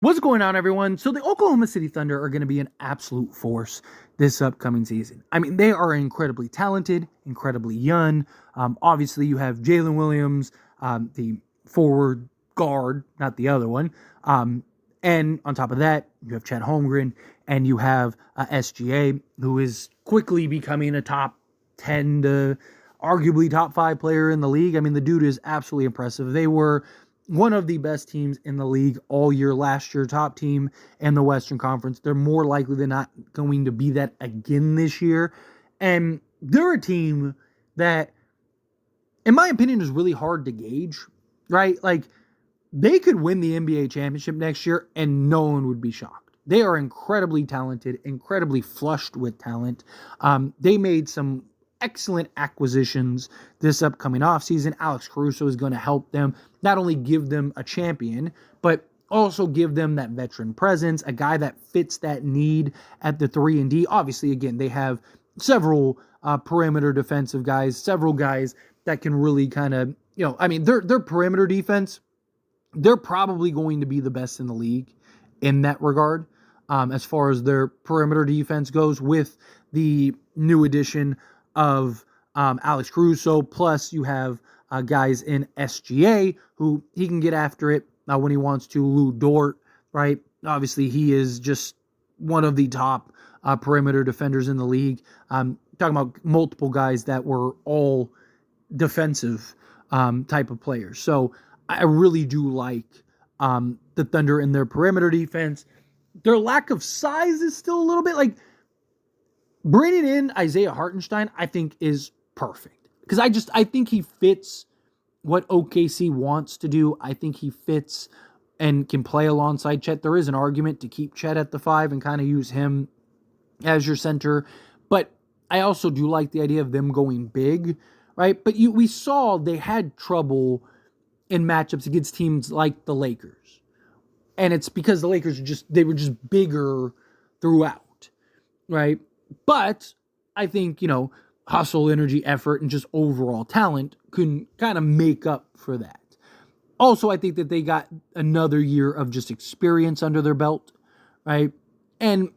What's going on, everyone? So the Oklahoma City Thunder are going to be an absolute force this upcoming season. I mean, they are incredibly talented, incredibly young. Obviously, you have Jalen Williams, the forward guard, not the other one. And on top of that, you have Chet Holmgren, and you have SGA, who is quickly becoming a top 10 to arguably top 5 player in the league. I mean, the dude is absolutely impressive. They were one of the best teams in the league all year last year, top team in the Western Conference. They're more likely than not going to be that again this year. And they're a team that, in my opinion, is really hard to gauge, right? Like, they could win the NBA championship next year and no one would be shocked. They are incredibly talented, incredibly flushed with talent. They made some excellent acquisitions this upcoming offseason. Alex Caruso is going to help them not only give them a champion, but also give them that veteran presence, a guy that fits that need at the 3 and D. Obviously, again, they have several perimeter defensive guys, several guys that can really kind of, I mean, their perimeter defense, they're probably going to be the best in the league in that regard, as far as their perimeter defense goes, with the new addition of Alex Caruso. Plus, you have guys in SGA who he can get after it when he wants to. Lou Dort, right? Obviously, he is just one of the top perimeter defenders in the league. Talking about multiple guys that were all defensive type of players. So I really do like the Thunder in their perimeter defense. Their lack of size is still a little bit like, bringing in Isaiah Hartenstein, I think, is perfect. Because I think he fits what OKC wants to do. I think he fits and can play alongside Chet. There is an argument to keep Chet at the 5 and kind of use him as your center. But I also do like the idea of them going big, right? But we saw they had trouble in matchups against teams like the Lakers. And it's because the Lakers they were just bigger throughout, right? But I think, hustle, energy, effort, and just overall talent can kind of make up for that. Also, I think that they got another year of just experience under their belt, right? And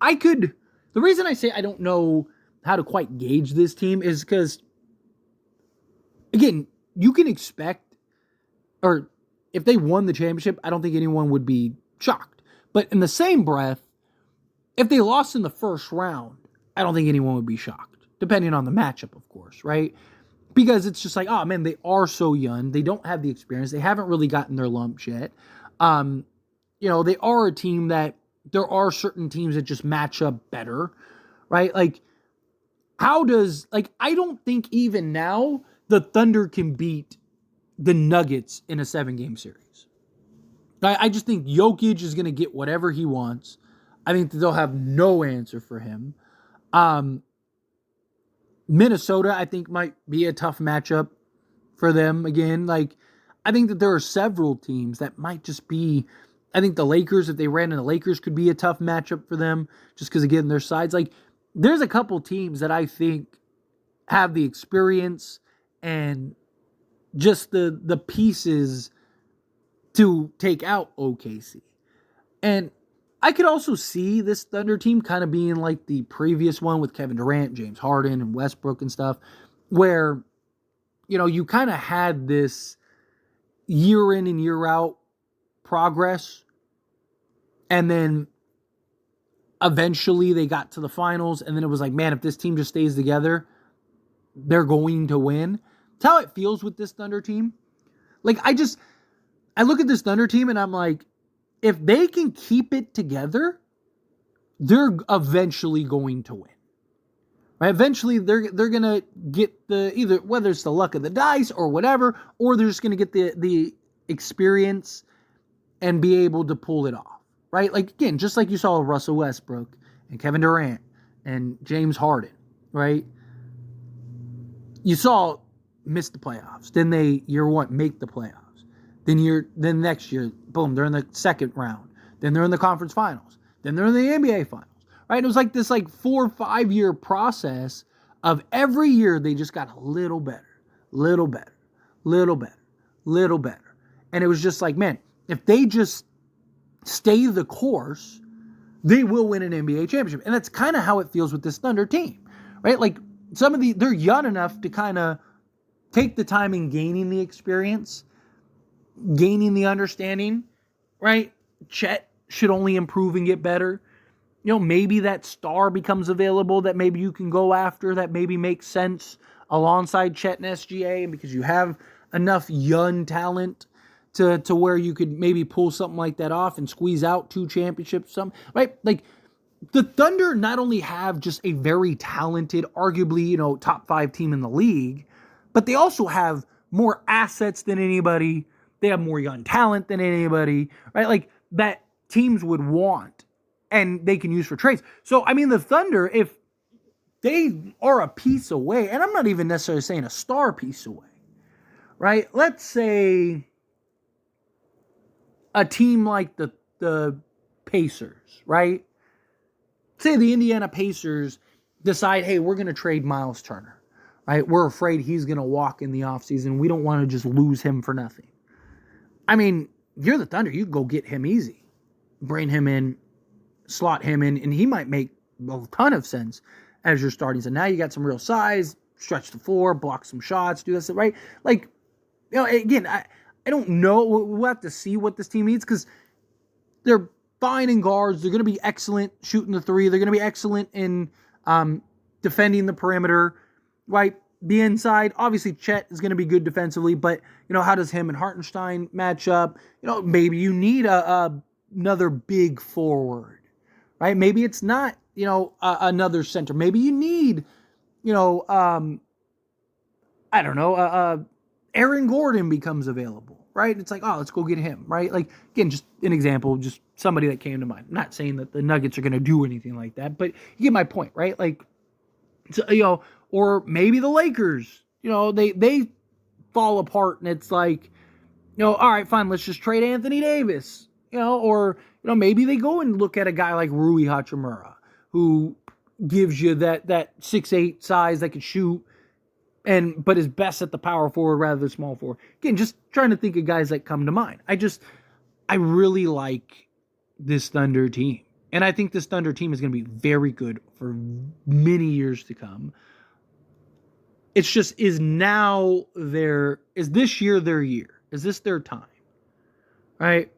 the reason I say I don't know how to quite gauge this team is because, again, you can expect, or if they won the championship, I don't think anyone would be shocked. But in the same breath, if they lost in the first round, I don't think anyone would be shocked, depending on the matchup, of course, right? Because it's just like, oh man, they are so young. They don't have the experience. They haven't really gotten their lumps yet. They are a team that there are certain teams that just match up better, right? Like, I don't think even now the Thunder can beat the Nuggets in a 7-game series. I just think Jokic is going to get whatever he wants. I think that they'll have no answer for him. Minnesota, I think, might be a tough matchup for them again. Like, I think that there are several teams that might just be. I think the Lakers, if they ran into the Lakers, could be a tough matchup for them just because, again, their sides. Like, there's a couple teams that I think have the experience and just the pieces to take out OKC. And I could also see this Thunder team kind of being like the previous one with Kevin Durant, James Harden, and Westbrook and stuff, where, you kind of had this year in and year out progress, and then eventually they got to the finals, and then it was like, man, if this team just stays together, they're going to win. That's how it feels with this Thunder team. Like, I look at this Thunder team and I'm like, if they can keep it together, they're eventually going to win. Right? Eventually, they're going to get either whether it's the luck of the dice or whatever, or they're just going to get the experience and be able to pull it off. Right? Like, again, just like you saw with Russell Westbrook and Kevin Durant and James Harden, right? You saw miss the playoffs. Then they, year one, make the playoffs. Then next year, boom, they're in the second round. Then they're in the conference finals. Then they're in the NBA finals. Right? It was like this 4 or 5 year process of every year they just got a little better, little better, little better, little better. And it was just like, man, if they just stay the course, they will win an NBA championship. And that's kind of how it feels with this Thunder team, right? Like they're young enough to kind of take the time in gaining the experience, gaining the understanding, right? Chet should only improve and get better. Maybe that star becomes available that maybe you can go after, that maybe makes sense alongside Chet and SGA, and because you have enough young talent to where you could maybe pull something like that off and squeeze out 2 championships, right? Like the Thunder not only have just a very talented, arguably, top 5 team in the league, but they also have more assets than anybody. They have more young talent than anybody, right? Like that teams would want and they can use for trades. So, I mean, the Thunder, if they are a piece away, and I'm not even necessarily saying a star piece away, right? Let's say a team like the Pacers, right? Say the Indiana Pacers decide, hey, we're going to trade Miles Turner, right? We're afraid he's going to walk in the offseason. We don't want to just lose him for nothing. I mean, you're the Thunder. You can go get him easy. Bring him in, slot him in, and he might make a ton of sense as your starting. So now you got some real size, stretch the floor, block some shots, do this, right? Like, again, I don't know. We'll have to see what this team needs because they're fine in guards. They're going to be excellent shooting the 3. They're going to be excellent in defending the perimeter, right? The inside, obviously Chet is going to be good defensively, but, how does him and Hartenstein match up? Maybe you need another big forward, right? Maybe it's not, another center. Maybe you need, I don't know, Aaron Gordon becomes available, right? It's like, oh, let's go get him, right? Like, again, just an example, just somebody that came to mind. I'm not saying that the Nuggets are going to do anything like that, but you get my point, right? Like, so, or maybe the Lakers, they fall apart and it's like, all right, fine, let's just trade Anthony Davis, or, maybe they go and look at a guy like Rui Hachimura who gives you that 6'8" size that can shoot but is best at the power forward rather than small forward. Again, just trying to think of guys that come to mind. I really like this Thunder team. And I think this Thunder team is going to be very good for many years to come. It's just, is this year their year? Is this their time? Right?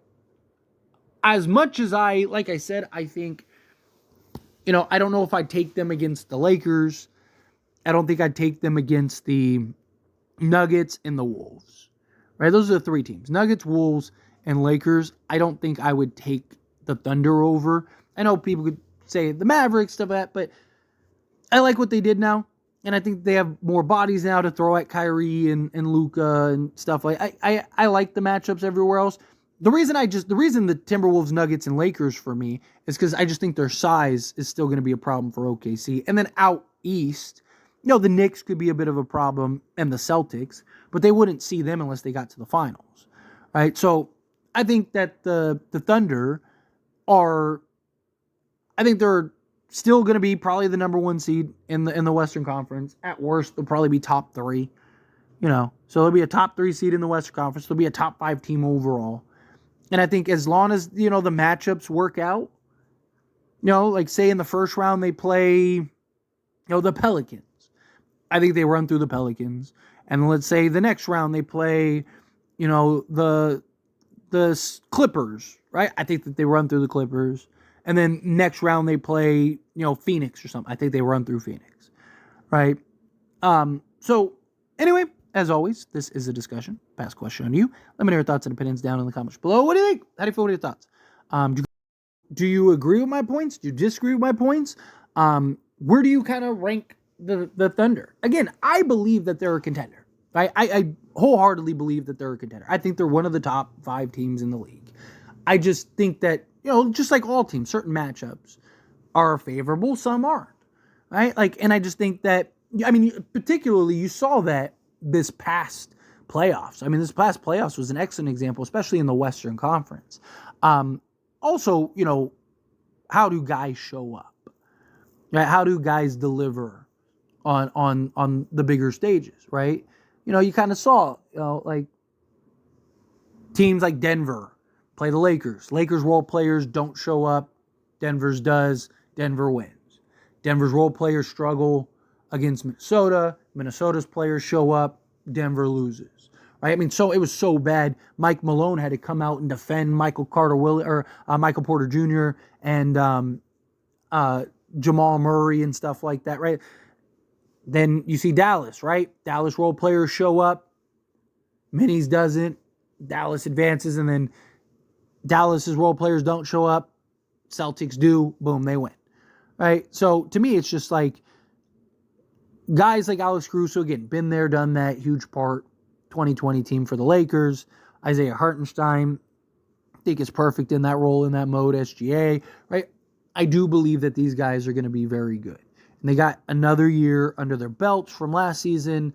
As much as like I said, I think, I don't know if I'd take them against the Lakers. I don't think I'd take them against the Nuggets and the Wolves. Right? Those are the 3 teams. Nuggets, Wolves, and Lakers. I don't think I would take the Thunder over. I know people could say the Mavericks, stuff like that, but I like what they did now. And I think they have more bodies now to throw at Kyrie and Luka and stuff like I like the matchups everywhere else. The reason the Timberwolves, Nuggets, and Lakers for me is because I just think their size is still going to be a problem for OKC. And then out east, the Knicks could be a bit of a problem and the Celtics, but they wouldn't see them unless they got to the finals, right? So I think that the Thunder they're still going to be probably the number 1 seed in the Western Conference. At worst, they'll probably be top 3. So they'll be a top 3 seed in the Western Conference. They'll be a top 5 team overall. And I think as long as, the matchups work out, like say in the first round they play, the Pelicans. I think they run through the Pelicans. And let's say the next round they play, the Clippers, right? I think that they run through the Clippers. And then next round they play, Phoenix or something. I think they run through Phoenix, right? So anyway, as always, this is a discussion. Pass question on you. Let me know your thoughts and opinions down in the comments below. What do you think? How do you feel? What are your thoughts? Do you agree with my points? Do you disagree with my points? Where do you kind of rank the Thunder? Again, I believe that they're a contender. I wholeheartedly believe that they're a contender. I think they're one of the top 5 teams in the league. I just think that, just like all teams, certain matchups are favorable, some aren't, right? And I just think that, particularly you saw that this past playoffs. This past playoffs was an excellent example, especially in the Western Conference. Also, how do guys show up? Right? How do guys deliver on the bigger stages, right? You kind of saw, like teams like Denver, play the Lakers. Lakers role players don't show up. Denver's does. Denver wins. Denver's role players struggle against Minnesota. Minnesota's players show up. Denver loses. Right? I mean, so it was so bad. Mike Malone had to come out and defend Michael Porter Jr. and Jamal Murray and stuff like that. Right? Then you see Dallas. Right? Dallas role players show up. Minis doesn't. Dallas advances, and then Dallas's role players don't show up. Celtics do. Boom, they win. Right? So to me, it's just like guys like Alex Caruso, again, been there, done that, huge part. 2020 team for the Lakers. Isaiah Hartenstein, I think is perfect in that role, in that mode, SGA. Right? I do believe that these guys are going to be very good. And they got another year under their belts from last season.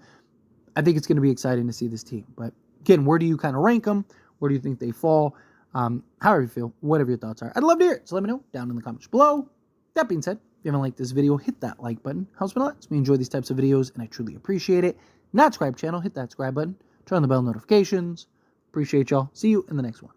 I think it's going to be exciting to see this team. But again, where do you kind of rank them? Where do you think they fall? However you feel, whatever your thoughts are. I'd love to hear it. So let me know down in the comments below. That being said, if you haven't liked this video, hit that like button. Helps me a lot. Lets me enjoy these types of videos, and I truly appreciate it. Not subscribe channel, hit that subscribe button. Turn on the bell notifications. Appreciate y'all. See you in the next one.